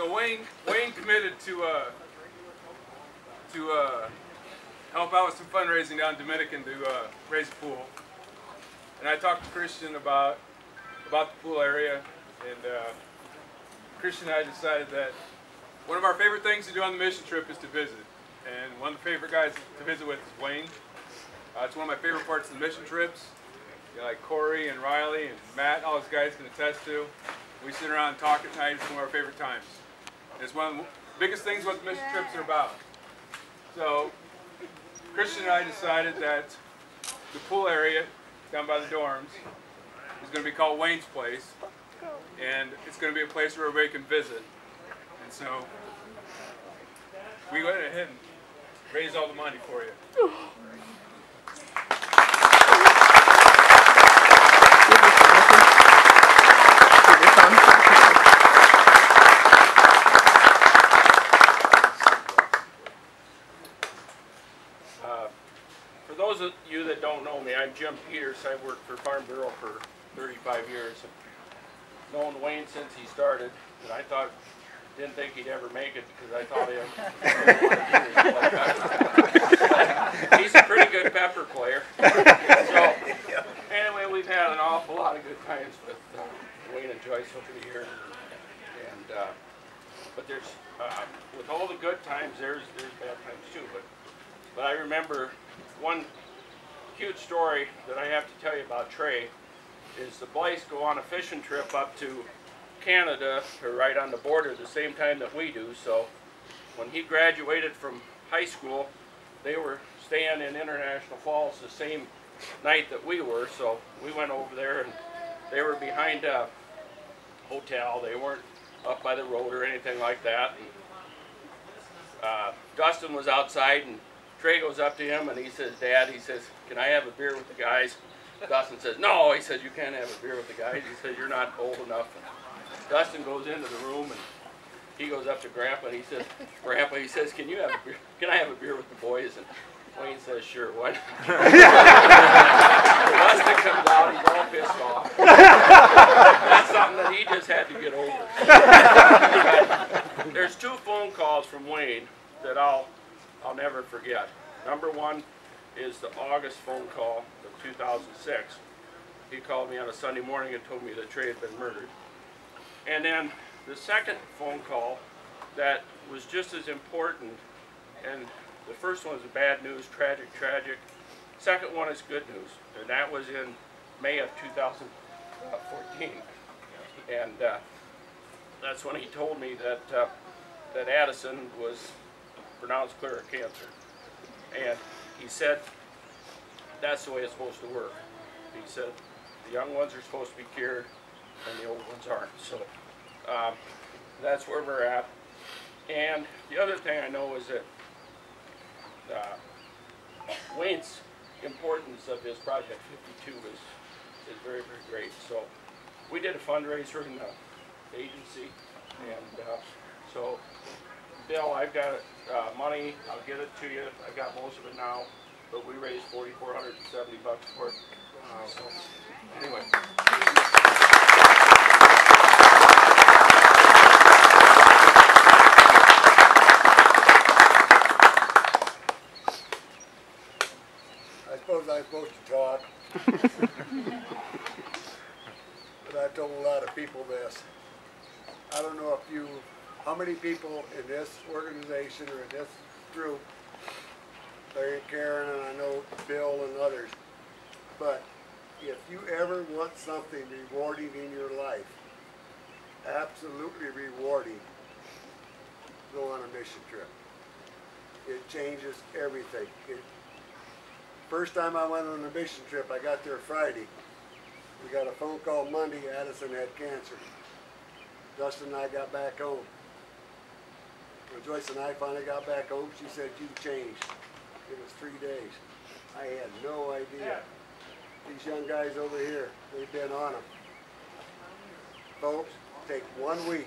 So Wayne committed to help out with some fundraising down in Dominican to raise a pool. And I talked to Christian about the pool area, and Christian and I decided that one of our favorite things to do on the mission trip is to visit. And one of the favorite guys to visit with is Wayne. It's one of my favorite parts of the mission trips. You know, like Corey and Riley and Matt, all those guys can attest to. We sit around and talk at night. It's one of our favorite times. It's one of the biggest things what the mission trips are about. So Christian and I decided that the pool area down by the dorms is going to be called Wayne's Place, and it's going to be a place where everybody can visit. And so we went ahead and raised all the money for you. For those of you that don't know me, I'm Jim Peters. I've worked for Farm Bureau for 35 years. I've known Wayne since he started, and I didn't think he'd ever make it because I thought he's a pretty good pepper player. So anyway, we've had an awful lot of good times with Wayne and Joyce over the years, and but there's with all the good times, there's bad times too. But I remember one cute story that I have to tell you about Trey is the Blythes go on a fishing trip up to Canada, or right on the border, the same time that we do. So when he graduated from high school, they were staying in International Falls the same night that we were. So we went over there, and they were behind a hotel. They weren't up by the road or anything like that. And, Dustin was outside, and Trey goes up to him and he says, "Dad," he says, "can I have a beer with the guys?" Dustin says, "No," he says, "you can't have a beer with the guys." He says, "You're not old enough." And Dustin goes into the room and he goes up to Grandpa and he says, "Grandpa," he says, "can I have a beer with the boys?" And Wayne says, "Sure, what?" Dustin comes out, he's all pissed off. That's something that he just had to get over. There's two phone calls from Wayne that I'll never forget. Number one is the August phone call of 2006. He called me on a Sunday morning and told me that Trey had been murdered. And then the second phone call that was just as important, and the first one was bad news, tragic. Second one is good news, and that was in May of 2014. And that's when he told me that Addison was pronounced clear of cancer. And he said that's the way it's supposed to work. He said the young ones are supposed to be cured and the old ones aren't. So that's where we're at. And the other thing I know is that Wayne's importance of his Project 52 is very, very great. So we did a fundraiser in the agency, and so Bill, I've got money. I'll get it to you. I've got most of it now, but we raised $4,470 for it. So anyway. I suppose I'm supposed to talk, but I've told a lot of people this. I don't know how many people in this organization or in this group, Larry, Karen, and I know Bill and others, but if you ever want something rewarding in your life, absolutely rewarding, go on a mission trip. It changes everything. First time I went on a mission trip, I got there Friday. We got a phone call Monday, Addison had cancer. Dustin and I got back home. When Joyce and I finally got back home, she said, "You've changed." It was 3 days. I had no idea. These young guys over here, they've been on them. Folks, take 1 week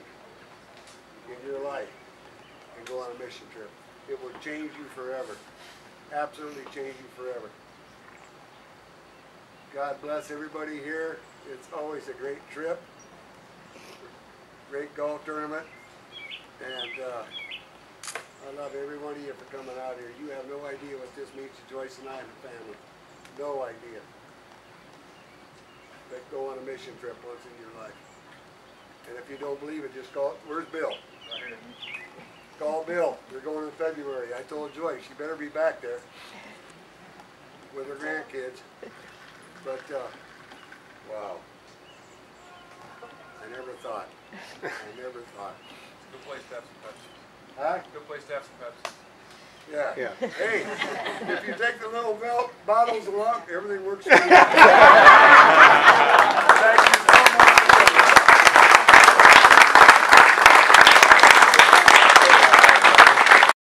in your life and go on a mission trip. It will change you forever. Absolutely change you forever. God bless everybody here. It's always a great trip. Great golf tournament. And I love every one of you for coming out here. You have no idea what this means to Joyce and I and the family. No idea. But go on a mission trip once in your life. And if you don't believe it, just call. Where's Bill? Right here. Call Bill. We're going in February. I told Joyce she better be back there with her grandkids. But wow, I never thought. I never thought. Good place to have some Pepsi. Huh? Good place to have some Pepsi. Yeah. Yeah. Hey, if you take the little bottles along, everything works.